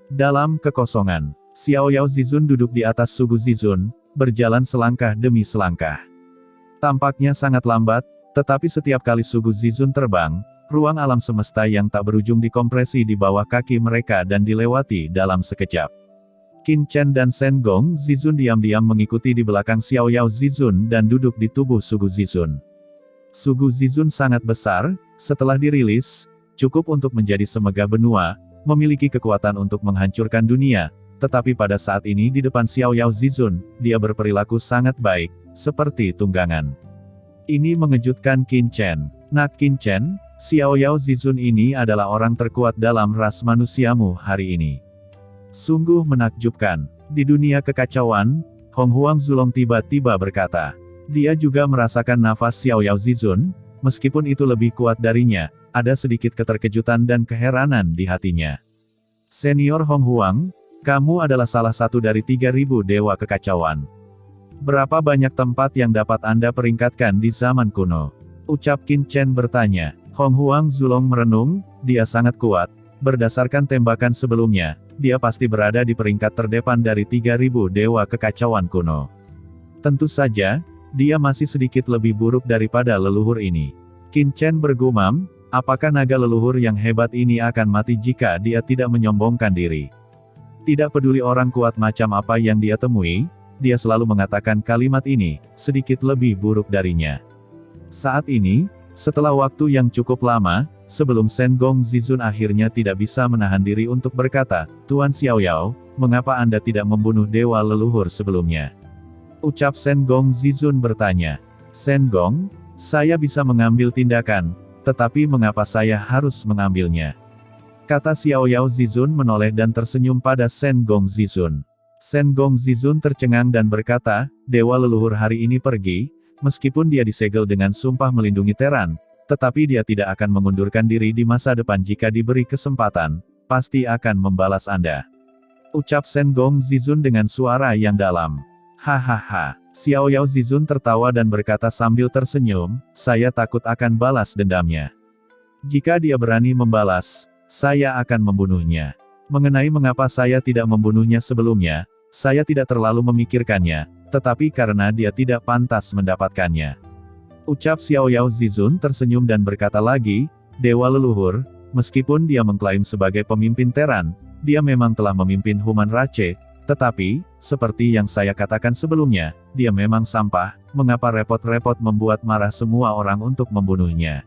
Dalam kekosongan, Xiao Yao Zizun duduk di atas Sugu Zizun, berjalan selangkah demi selangkah. Tampaknya sangat lambat, tetapi setiap kali Sugu Zizun terbang, ruang alam semesta yang tak berujung dikompresi di bawah kaki mereka dan dilewati dalam sekejap. Qin Chen dan Shen Gong Zizun diam-diam mengikuti di belakang Xiao Yao Zizun dan duduk di tubuh Sugu Zizun. Sugu Zizun sangat besar, setelah dirilis, cukup untuk menjadi semegah benua, memiliki kekuatan untuk menghancurkan dunia, tetapi pada saat ini di depan Xiao Yao Zizun, dia berperilaku sangat baik, seperti tunggangan. Ini mengejutkan Qin Chen. Nak Qin Chen, Xiao Yao Zizun ini adalah orang terkuat dalam ras manusiamu hari ini. Sungguh menakjubkan. Di dunia kekacauan, Hong Huang Zulong tiba-tiba berkata. Dia juga merasakan nafas Xiao Yao Zizun, meskipun itu lebih kuat darinya, ada sedikit keterkejutan dan keheranan di hatinya. Senior Hong Huang, kamu adalah salah satu dari 3.000 dewa kekacauan. Berapa banyak tempat yang dapat Anda peringkatkan di zaman kuno? Ucap Qin Chen bertanya. Hong Huang Zulong merenung, dia sangat kuat. Berdasarkan tembakan sebelumnya, dia pasti berada di peringkat terdepan dari 3.000 dewa kekacauan kuno. Tentu saja, dia masih sedikit lebih buruk daripada leluhur ini. Qin Chen bergumam, apakah naga leluhur yang hebat ini akan mati jika dia tidak menyombongkan diri? Tidak peduli orang kuat macam apa yang dia temui, dia selalu mengatakan kalimat ini, sedikit lebih buruk darinya. Saat ini, setelah waktu yang cukup lama, sebelum Shen Gong Zizun akhirnya tidak bisa menahan diri untuk berkata, Tuan Xiao Yao, mengapa Anda tidak membunuh dewa leluhur sebelumnya? Ucap Shen Gong Zizun bertanya. Shen Gong, saya bisa mengambil tindakan, tetapi mengapa saya harus mengambilnya? Kata Xiao Yao Zizun menoleh dan tersenyum pada Shen Gong Zizun. Shen Gong Zizun tercengang dan berkata, dewa leluhur hari ini pergi, meskipun dia disegel dengan sumpah melindungi Teran, tetapi dia tidak akan mengundurkan diri di masa depan jika diberi kesempatan, pasti akan membalas Anda. Ucap Shen Gong Zizun dengan suara yang dalam. Hahaha. Xiao Yao Zizun tertawa dan berkata sambil tersenyum, saya takut akan balas dendamnya. Jika dia berani membalas, saya akan membunuhnya. Mengenai mengapa saya tidak membunuhnya sebelumnya, saya tidak terlalu memikirkannya, tetapi karena dia tidak pantas mendapatkannya. Ucap Xiao Yao Zizun tersenyum dan berkata lagi, Dewa leluhur, meskipun dia mengklaim sebagai pemimpin Teran, dia memang telah memimpin Human Rache, tetapi, seperti yang saya katakan sebelumnya, dia memang sampah, mengapa repot-repot membuat marah semua orang untuk membunuhnya.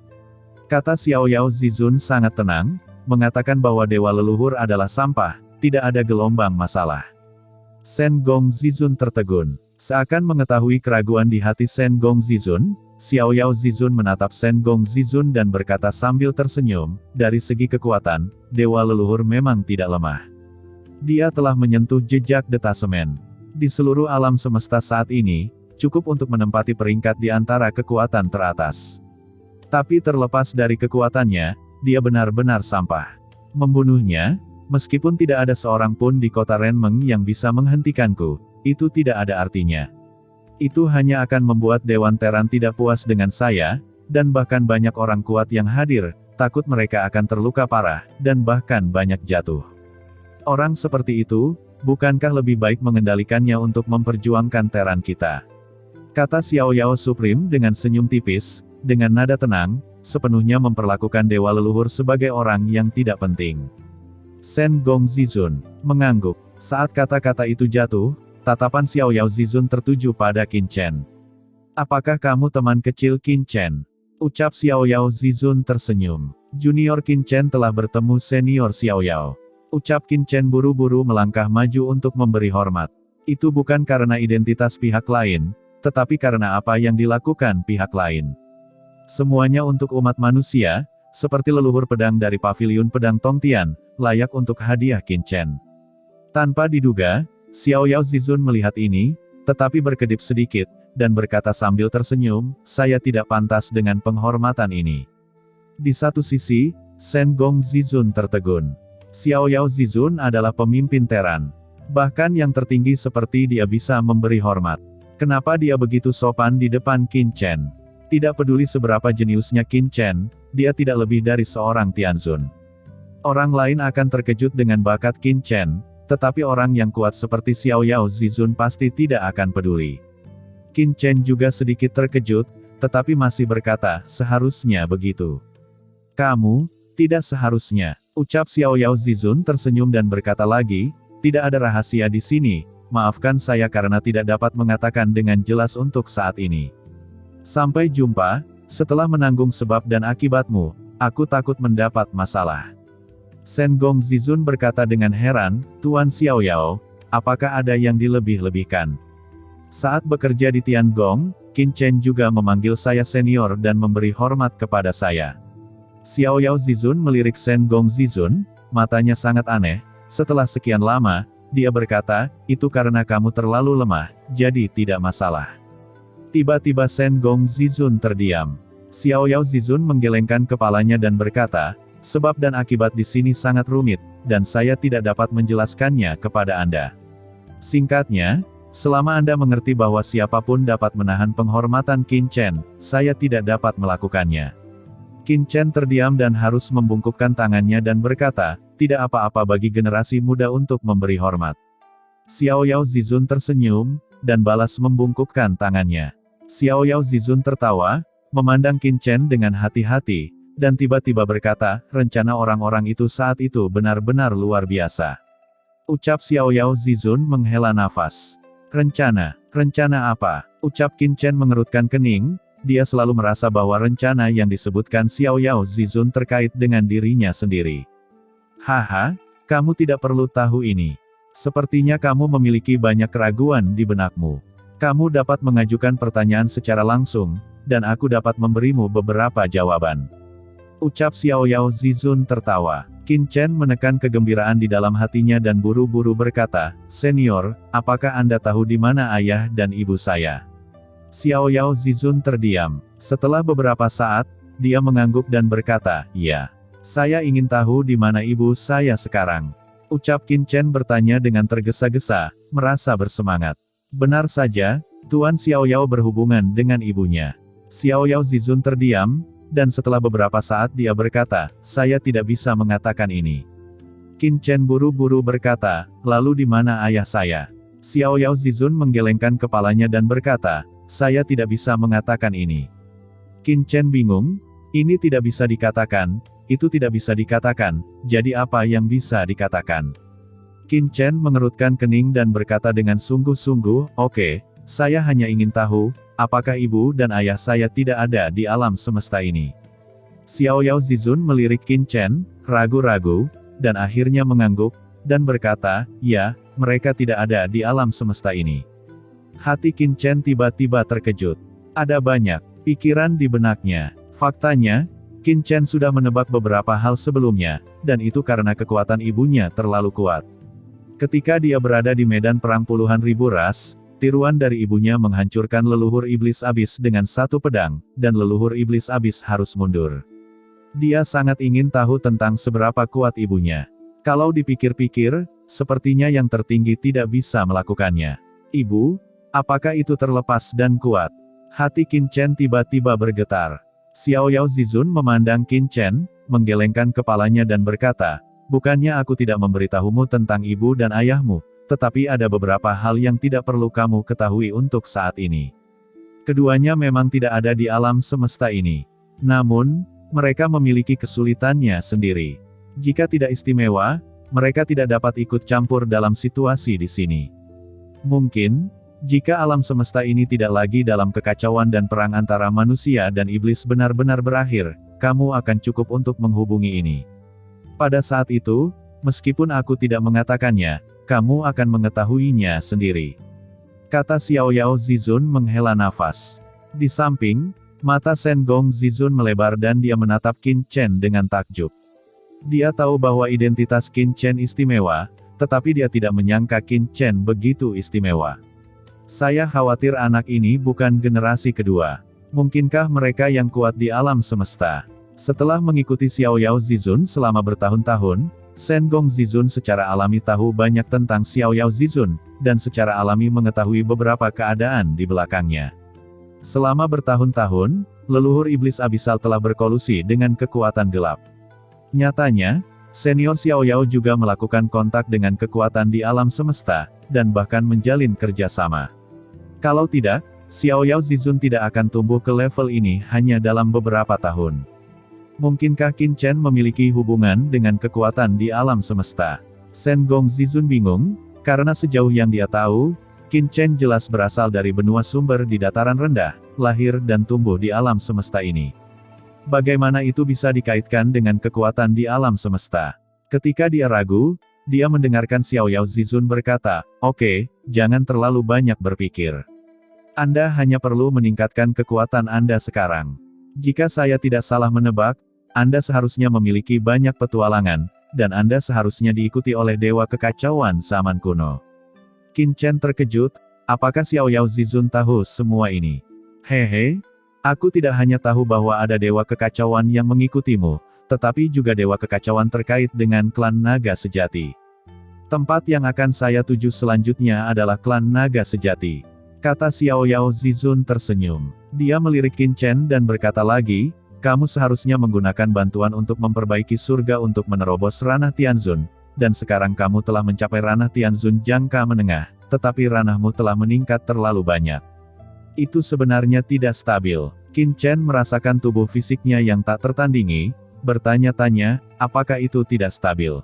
Kata Xiao Yao Zizun sangat tenang, mengatakan bahwa dewa leluhur adalah sampah, tidak ada gelombang masalah. Shen Gong Zizun tertegun. Seakan mengetahui keraguan di hati Shen Gong Zizun, Xiao Yao Zizun menatap Shen Gong Zizun dan berkata sambil tersenyum, dari segi kekuatan, dewa leluhur memang tidak lemah. Dia telah menyentuh jejak detasemen. Di seluruh alam semesta saat ini, cukup untuk menempati peringkat di antara kekuatan teratas. Tapi terlepas dari kekuatannya, dia benar-benar sampah. Membunuhnya, meskipun tidak ada seorang pun di kota Renmeng yang bisa menghentikanku, itu tidak ada artinya. Itu hanya akan membuat Dewan Teran tidak puas dengan saya, dan bahkan banyak orang kuat yang hadir, takut mereka akan terluka parah, dan bahkan banyak jatuh. Orang seperti itu, bukankah lebih baik mengendalikannya untuk memperjuangkan Teran kita? Kata Xiao Yao Supreme dengan senyum tipis, dengan nada tenang, sepenuhnya memperlakukan dewa leluhur sebagai orang yang tidak penting. Shen Gong Zizun mengangguk. Saat kata-kata itu jatuh, tatapan Xiao Yao Zizun tertuju pada Qin Chen. Apakah kamu teman kecil Qin Chen? Ucap Xiao Yao Zizun tersenyum. Junior Qin Chen telah bertemu senior Xiao Yao. Ucap Qin Chen buru-buru melangkah maju untuk memberi hormat. Itu bukan karena identitas pihak lain, tetapi karena apa yang dilakukan pihak lain. Semuanya untuk umat manusia, seperti leluhur pedang dari paviliun pedang Tongtian, layak untuk hadiah Qin Chen. Tanpa diduga, Xiao Yao Zizun melihat ini, tetapi berkedip sedikit, dan berkata sambil tersenyum, saya tidak pantas dengan penghormatan ini. Di satu sisi, Shen Gong Zizun tertegun. Xiao Yao Zizun adalah pemimpin Teran. Bahkan yang tertinggi seperti dia bisa memberi hormat. Kenapa dia begitu sopan di depan Qin Chen? Tidak peduli seberapa jeniusnya Qin Chen, dia tidak lebih dari seorang Tianzun. Orang lain akan terkejut dengan bakat Qin Chen, tetapi orang yang kuat seperti Xiao Yao Zizun pasti tidak akan peduli. Qin Chen juga sedikit terkejut, tetapi masih berkata, seharusnya begitu. Kamu, tidak seharusnya, ucap Xiao Yao Zizun tersenyum dan berkata lagi, tidak ada rahasia di sini, maafkan saya karena tidak dapat mengatakan dengan jelas untuk saat ini. Sampai jumpa, setelah menanggung sebab dan akibatmu, aku takut mendapat masalah. Shen Gong Zizun berkata dengan heran, Tuan Xiao Yao, apakah ada yang dilebih-lebihkan? Saat bekerja di Tiangong, Qin Chen juga memanggil saya senior dan memberi hormat kepada saya. Xiao Yao Zizun melirik Shen Gong Zizun, matanya sangat aneh, setelah sekian lama, dia berkata, itu karena kamu terlalu lemah, jadi tidak masalah. Tiba-tiba Shen Gong Zizun terdiam. Xiao Yao Zizun menggelengkan kepalanya dan berkata, sebab dan akibat di sini sangat rumit, dan saya tidak dapat menjelaskannya kepada Anda. Singkatnya, selama Anda mengerti bahwa siapapun dapat menahan penghormatan Qin Chen, saya tidak dapat melakukannya. Qin Chen terdiam dan harus membungkukkan tangannya dan berkata, tidak apa-apa bagi generasi muda untuk memberi hormat. Xiao Yao Zizun tersenyum, dan balas membungkukkan tangannya. Xiao Yao Zizun tertawa, memandang Qin Chen dengan hati-hati, dan tiba-tiba berkata, rencana orang-orang itu saat itu benar-benar luar biasa. Ucap Xiao Yao Zizun menghela nafas. Rencana apa? Ucap Qin Chen mengerutkan kening. Dia selalu merasa bahwa rencana yang disebutkan Xiao Yao Zizun terkait dengan dirinya sendiri. Haha, kamu tidak perlu tahu ini. Sepertinya kamu memiliki banyak keraguan di benakmu. Kamu dapat mengajukan pertanyaan secara langsung, dan aku dapat memberimu beberapa jawaban. Ucap Xiao Yao Zizun tertawa. Qin Chen menekan kegembiraan di dalam hatinya dan buru-buru berkata, Senior, apakah Anda tahu di mana ayah dan ibu saya? Xiao Yao Zizun terdiam. Setelah beberapa saat, dia mengangguk dan berkata, ya. Saya ingin tahu di mana ibu saya sekarang. Ucap Qin Chen bertanya dengan tergesa-gesa, merasa bersemangat. Benar saja, Tuan Xiao Yao berhubungan dengan ibunya. Xiao Yao Zizun terdiam, dan setelah beberapa saat dia berkata, saya tidak bisa mengatakan ini. Qin Chen buru-buru berkata, lalu di mana ayah saya? Xiao Yao Zizun menggelengkan kepalanya dan berkata, saya tidak bisa mengatakan ini. Qin Chen bingung, ini tidak bisa dikatakan, itu tidak bisa dikatakan, jadi apa yang bisa dikatakan? Qin Chen mengerutkan kening dan berkata dengan sungguh-sungguh, oke, saya hanya ingin tahu, apakah ibu dan ayah saya tidak ada di alam semesta ini? Xiao Yao Zizun melirik Qin Chen, ragu-ragu, dan akhirnya mengangguk, dan berkata, ya, mereka tidak ada di alam semesta ini. Hati Qin Chen tiba-tiba terkejut. Ada banyak pikiran di benaknya. Faktanya, Qin Chen sudah menebak beberapa hal sebelumnya, dan itu karena kekuatan ibunya terlalu kuat. Ketika dia berada di medan perang puluhan ribu ras, tiruan dari ibunya menghancurkan leluhur iblis abis dengan satu pedang, dan leluhur iblis abis harus mundur. Dia sangat ingin tahu tentang seberapa kuat ibunya. Kalau dipikir-pikir, sepertinya yang tertinggi tidak bisa melakukannya. Ibu? Apakah itu terlepas dan kuat? Hati Qin Chen tiba-tiba bergetar. Xiao Yao Zizun memandang Qin Chen, menggelengkan kepalanya dan berkata, bukannya aku tidak memberitahumu tentang ibu dan ayahmu, tetapi ada beberapa hal yang tidak perlu kamu ketahui untuk saat ini. Keduanya memang tidak ada di alam semesta ini. Namun, mereka memiliki kesulitannya sendiri. Jika tidak istimewa, mereka tidak dapat ikut campur dalam situasi di sini. Mungkin, jika alam semesta ini tidak lagi dalam kekacauan dan perang antara manusia dan iblis benar-benar berakhir, kamu akan cukup untuk menghubungi ini. Pada saat itu, meskipun aku tidak mengatakannya, kamu akan mengetahuinya sendiri. Kata Xiao Yao Zizun menghela nafas. Di samping, mata Shen Gong Zizun melebar dan dia menatap Qin Chen dengan takjub. Dia tahu bahwa identitas Qin Chen istimewa, tetapi dia tidak menyangka Qin Chen begitu istimewa. Saya khawatir anak ini bukan generasi kedua. Mungkinkah mereka yang kuat di alam semesta? Setelah mengikuti Xiao Yao Zizun selama bertahun-tahun, Shen Gong Zizun secara alami tahu banyak tentang Xiao Yao Zizun, dan secara alami mengetahui beberapa keadaan di belakangnya. Selama bertahun-tahun, leluhur iblis abisal telah berkolusi dengan kekuatan gelap. Nyatanya, Senior Xiao Yao juga melakukan kontak dengan kekuatan di alam semesta, dan bahkan menjalin kerjasama. Kalau tidak, Xiao Yao Zizun tidak akan tumbuh ke level ini hanya dalam beberapa tahun. Mungkinkah Qin Chen memiliki hubungan dengan kekuatan di alam semesta? Shen Gong Zizun bingung, karena sejauh yang dia tahu, Qin Chen jelas berasal dari benua sumber di dataran rendah, lahir dan tumbuh di alam semesta ini. Bagaimana itu bisa dikaitkan dengan kekuatan di alam semesta? Ketika dia ragu, dia mendengarkan Xiao Yao Zizun berkata, "Oke, jangan terlalu banyak berpikir. Anda hanya perlu meningkatkan kekuatan Anda sekarang. Jika saya tidak salah menebak, Anda seharusnya memiliki banyak petualangan, dan Anda seharusnya diikuti oleh dewa kekacauan zaman kuno." Qin Chen terkejut, apakah Xiao Yao Zizun tahu semua ini? Hehe, aku tidak hanya tahu bahwa ada dewa kekacauan yang mengikutimu, tetapi juga dewa kekacauan terkait dengan klan naga sejati. Tempat yang akan saya tuju selanjutnya adalah klan naga sejati, kata Xiao Yao Zizun tersenyum. Dia melirik Qin Chen dan berkata lagi, kamu seharusnya menggunakan bantuan untuk memperbaiki surga untuk menerobos ranah Tianzun, dan sekarang kamu telah mencapai ranah Tianzun jangka menengah, tetapi ranahmu telah meningkat terlalu banyak. Itu sebenarnya tidak stabil. Qin Chen merasakan tubuh fisiknya yang tak tertandingi, bertanya-tanya, apakah itu tidak stabil?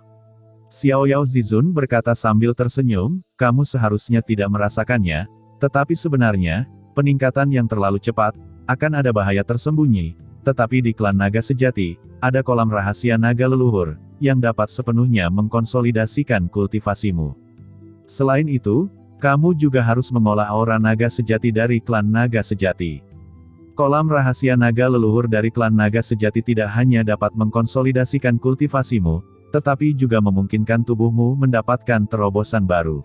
Xiao Yao Zizun berkata sambil tersenyum, kamu seharusnya tidak merasakannya, tetapi sebenarnya, peningkatan yang terlalu cepat, akan ada bahaya tersembunyi, tetapi di klan naga sejati, ada kolam rahasia naga leluhur, yang dapat sepenuhnya mengkonsolidasikan kultivasimu. Selain itu, kamu juga harus mengolah aura naga sejati dari klan naga sejati. Kolam rahasia naga leluhur dari klan naga sejati tidak hanya dapat mengkonsolidasikan kultivasimu, tetapi juga memungkinkan tubuhmu mendapatkan terobosan baru.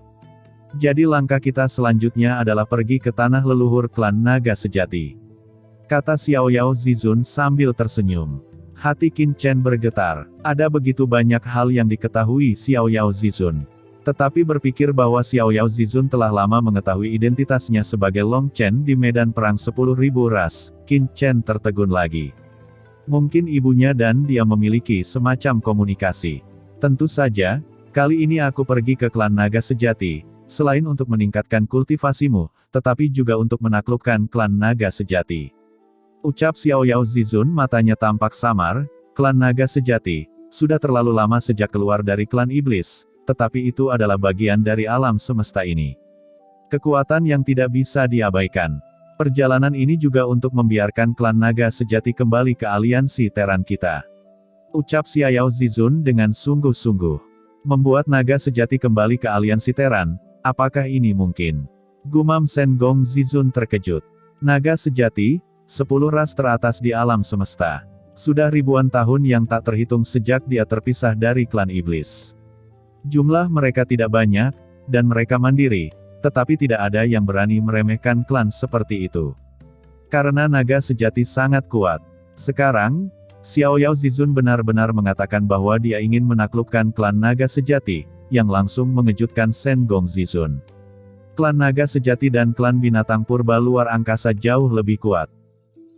Jadi langkah kita selanjutnya adalah pergi ke tanah leluhur klan naga sejati, kata Xiao Yao Zizun sambil tersenyum. Hati Qin Chen bergetar. Ada begitu banyak hal yang diketahui Xiao Yao Zizun. Tetapi berpikir bahwa Xiao Yao Zizun telah lama mengetahui identitasnya sebagai Long Chen di medan perang 10.000 ras, Qin Chen tertegun lagi. Mungkin ibunya dan dia memiliki semacam komunikasi. Tentu saja, kali ini aku pergi ke klan naga sejati, selain untuk meningkatkan kultivasimu, tetapi juga untuk menaklukkan klan naga sejati. Ucap Xiao Yao Zizun matanya tampak samar, klan naga sejati, sudah terlalu lama sejak keluar dari klan iblis, tetapi itu adalah bagian dari alam semesta ini. Kekuatan yang tidak bisa diabaikan. Perjalanan ini juga untuk membiarkan klan naga sejati kembali ke aliansi Teran kita. Ucap Xiao Yao Zizun dengan sungguh-sungguh. Membuat naga sejati kembali ke aliansi Teran, apakah ini mungkin? Gumam Shen Gong Zizun terkejut. Naga sejati, 10 ras teratas di alam semesta. Sudah ribuan tahun yang tak terhitung sejak dia terpisah dari klan iblis. Jumlah mereka tidak banyak, dan mereka mandiri, tetapi tidak ada yang berani meremehkan klan seperti itu. Karena naga sejati sangat kuat. Sekarang, Xiao Yao Zizun benar-benar mengatakan bahwa dia ingin menaklukkan klan naga sejati, yang langsung mengejutkan Shen Gong Zizun. Klan naga sejati dan klan binatang purba luar angkasa jauh lebih kuat.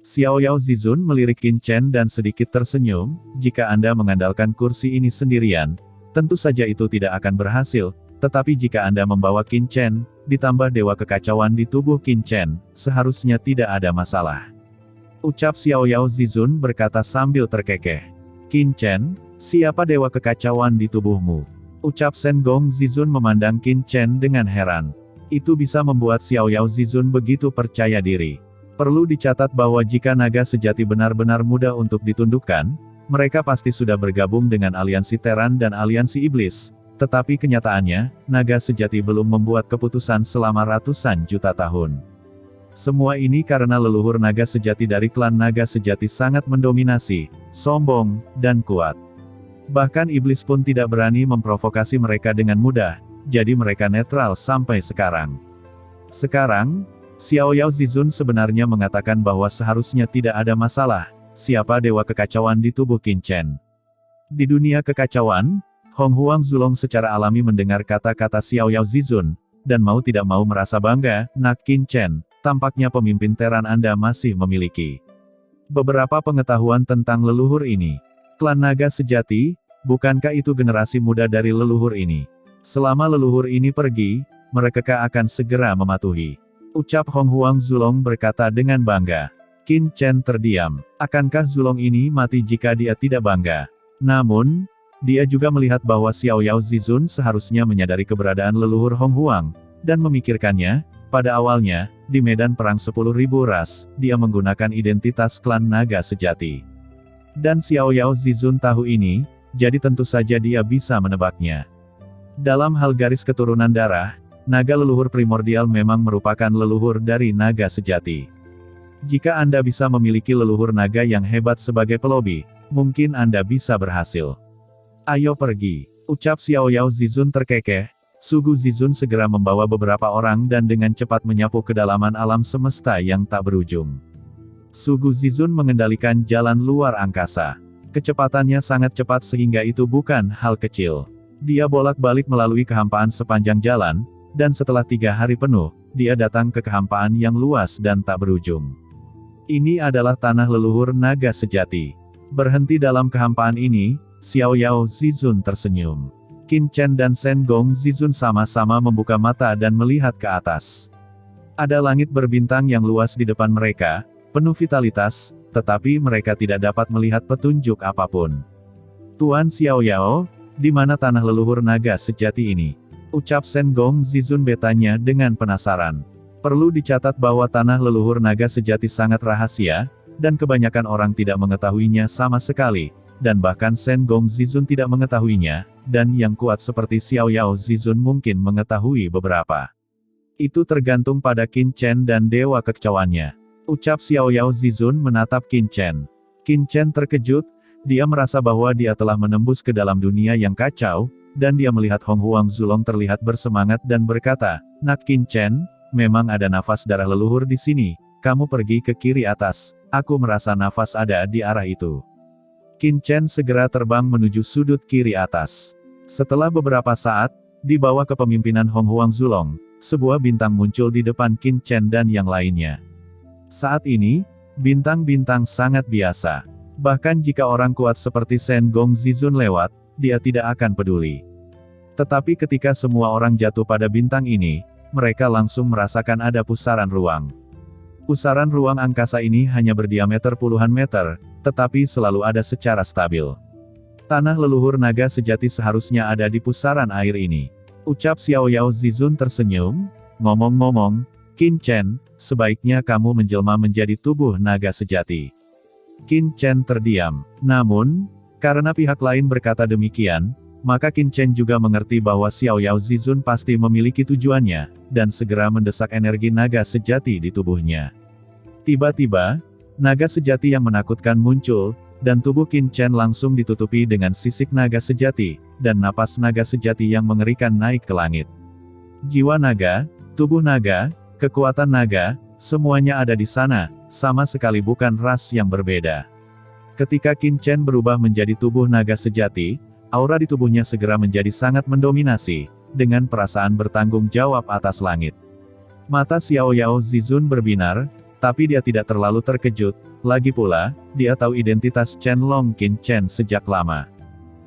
Xiao Yao Zizun melirik Qin Chen dan sedikit tersenyum, jika Anda mengandalkan kursi ini sendirian, tentu saja itu tidak akan berhasil, tetapi jika Anda membawa Qin Chen, ditambah dewa kekacauan di tubuh Qin Chen, seharusnya tidak ada masalah. Ucap Xiao Yao Zizun berkata sambil terkekeh. Qin Chen, siapa dewa kekacauan di tubuhmu? Ucap Shen Gong Zizun memandang Qin Chen dengan heran. Itu bisa membuat Xiao Yao Zizun begitu percaya diri. Perlu dicatat bahwa jika naga sejati benar-benar mudah untuk ditundukkan, mereka pasti sudah bergabung dengan aliansi Teran dan aliansi iblis, tetapi kenyataannya, naga sejati belum membuat keputusan selama ratusan juta tahun. Semua ini karena leluhur naga sejati dari klan naga sejati sangat mendominasi, sombong, dan kuat. Bahkan iblis pun tidak berani memprovokasi mereka dengan mudah, jadi mereka netral sampai sekarang. Sekarang, Xiao Yao Zizun sebenarnya mengatakan bahwa seharusnya tidak ada masalah, siapa dewa kekacauan di tubuh Qin Chen. Di dunia kekacauan, Hong Huang Zulong secara alami mendengar kata-kata Xiao Yao Zizun, dan mau tidak mau merasa bangga, nak Qin Chen, tampaknya pemimpin Teran Anda masih memiliki beberapa pengetahuan tentang leluhur ini. Klan naga sejati, bukankah itu generasi muda dari leluhur ini? Selama leluhur ini pergi, mereka akan segera mematuhi. Ucap Hong Huang Zulong berkata dengan bangga. Qin Chen terdiam. Akankah Zulong ini mati jika dia tidak bangga? Namun, dia juga melihat bahwa Xiao Yao Zizun seharusnya menyadari keberadaan leluhur Hong Huang, dan memikirkannya. Pada awalnya, di medan perang 10.000 ras, dia menggunakan identitas klan naga sejati. Dan Xiao Yao Zizun tahu ini, jadi tentu saja dia bisa menebaknya. Dalam hal garis keturunan darah, naga leluhur primordial memang merupakan leluhur dari naga sejati. Jika Anda bisa memiliki leluhur naga yang hebat sebagai pelobi, mungkin Anda bisa berhasil. Ayo pergi, ucap Xiao Yao Zizun terkekeh. Sugu Zizun segera membawa beberapa orang dan dengan cepat menyapu kedalaman alam semesta yang tak berujung. Sugu Zizun mengendalikan jalan luar angkasa. Kecepatannya sangat cepat sehingga itu bukan hal kecil. Dia bolak-balik melalui kehampaan sepanjang jalan, dan setelah 3 hari penuh, dia datang ke kehampaan yang luas dan tak berujung. Ini adalah tanah leluhur naga sejati. Berhenti dalam kehampaan ini, Xiao Yao Zizun tersenyum. Qin Chen dan Shen Gong Zizun sama-sama membuka mata dan melihat ke atas. Ada langit berbintang yang luas di depan mereka, penuh vitalitas, tetapi mereka tidak dapat melihat petunjuk apapun. Tuan Xiao Yao, di mana tanah leluhur naga sejati ini? Ucap Shen Gong Zizun bertanya dengan penasaran. Perlu dicatat bahwa tanah leluhur naga sejati sangat rahasia, dan kebanyakan orang tidak mengetahuinya sama sekali. Dan bahkan Shen Gong Zizun tidak mengetahuinya, dan yang kuat seperti Xiao Yao Zizun mungkin mengetahui beberapa. Itu tergantung pada Qin Chen dan dewa kekacauannya. Ucap Xiao Yao Zizun menatap Qin Chen. Qin Chen terkejut, dia merasa bahwa dia telah menembus ke dalam dunia yang kacau, dan dia melihat Hong Huang Zulong terlihat bersemangat dan berkata, "Nak Qin Chen, memang ada nafas darah leluhur di sini, kamu pergi ke kiri atas, aku merasa nafas ada di arah itu." Qin Chen segera terbang menuju sudut kiri atas. Setelah beberapa saat, di bawah kepemimpinan Hong Huang Zulong, sebuah bintang muncul di depan Qin Chen dan yang lainnya. Saat ini, bintang-bintang sangat biasa. Bahkan jika orang kuat seperti Shen Gong Zizun lewat, dia tidak akan peduli. Tetapi ketika semua orang jatuh pada bintang ini, mereka langsung merasakan ada pusaran ruang. Pusaran ruang angkasa ini hanya berdiameter puluhan meter, tetapi selalu ada secara stabil. Tanah leluhur naga sejati seharusnya ada di pusaran air ini. Ucap Xiao Yao Zizun tersenyum, ngomong-ngomong, Qin Chen, sebaiknya kamu menjelma menjadi tubuh naga sejati. Qin Chen terdiam. Namun, karena pihak lain berkata demikian, maka Qin Chen juga mengerti bahwa Xiao Yao Zizun pasti memiliki tujuannya, dan segera mendesak energi naga sejati di tubuhnya. Tiba-tiba, naga sejati yang menakutkan muncul, dan tubuh Qin Chen langsung ditutupi dengan sisik naga sejati, dan napas naga sejati yang mengerikan naik ke langit. Jiwa naga, tubuh naga, kekuatan naga, semuanya ada di sana, sama sekali bukan ras yang berbeda. Ketika Qin Chen berubah menjadi tubuh naga sejati, aura di tubuhnya segera menjadi sangat mendominasi, dengan perasaan bertanggung jawab atas langit. Mata Xiao Yao Zizun berbinar, tapi dia tidak terlalu terkejut, lagi pula, dia tahu identitas Chen Long Qin Chen sejak lama.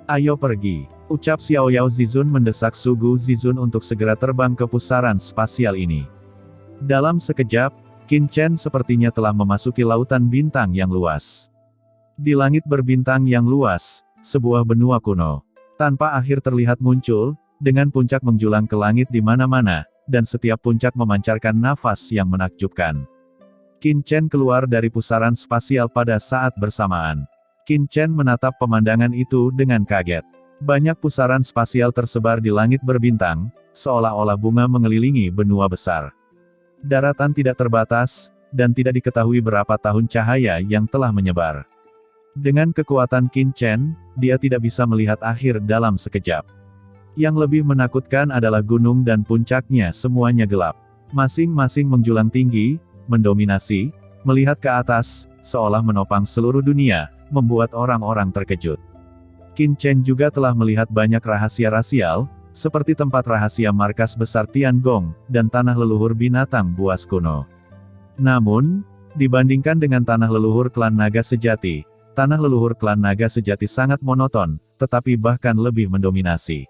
Ayo pergi, ucap Xiao Yao Zizun mendesak Sugu Zizun untuk segera terbang ke pusaran spasial ini. Dalam sekejap, Qin Chen sepertinya telah memasuki lautan bintang yang luas. Di langit berbintang yang luas, sebuah benua kuno, tanpa akhir terlihat muncul, dengan puncak menjulang ke langit di mana-mana, dan setiap puncak memancarkan nafas yang menakjubkan. Qin Chen keluar dari pusaran spasial pada saat bersamaan. Qin Chen menatap pemandangan itu dengan kaget. Banyak pusaran spasial tersebar di langit berbintang, seolah-olah bunga mengelilingi benua besar. Daratan tidak terbatas, dan tidak diketahui berapa tahun cahaya yang telah menyebar. Dengan kekuatan Qin Chen, dia tidak bisa melihat akhir dalam sekejap. Yang lebih menakutkan adalah gunung dan puncaknya semuanya gelap. Masing-masing menjulang tinggi, mendominasi, melihat ke atas, seolah menopang seluruh dunia, membuat orang-orang terkejut. Qin Chen juga telah melihat banyak rahasia rasial, seperti tempat rahasia markas besar Tiangong, dan tanah leluhur binatang buas kuno. Namun, dibandingkan dengan tanah leluhur klan naga sejati, tanah leluhur klan naga sejati sangat monoton, tetapi bahkan lebih mendominasi.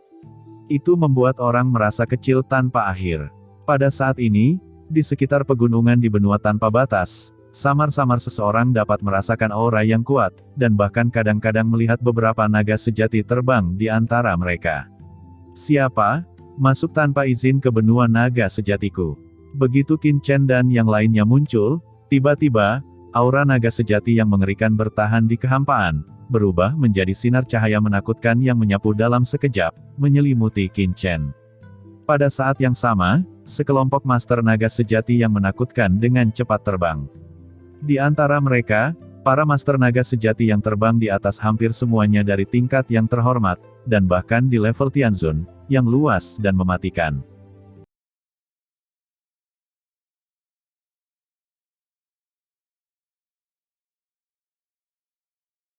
Itu membuat orang merasa kecil tanpa akhir. Pada saat ini, di sekitar pegunungan di benua tanpa batas, samar-samar seseorang dapat merasakan aura yang kuat, dan bahkan kadang-kadang melihat beberapa naga sejati terbang di antara mereka. Siapa? Masuk tanpa izin ke benua naga sejatiku. Begitu Qin Chen dan yang lainnya muncul, tiba-tiba, aura naga sejati yang mengerikan bertahan di kehampaan, berubah menjadi sinar cahaya menakutkan yang menyapu dalam sekejap, menyelimuti Qin Chen. Pada saat yang sama, sekelompok master naga sejati yang menakutkan dengan cepat terbang. Di antara mereka, para master naga sejati yang terbang di atas hampir semuanya dari tingkat yang terhormat, dan bahkan di level Tianzun, yang luas dan mematikan.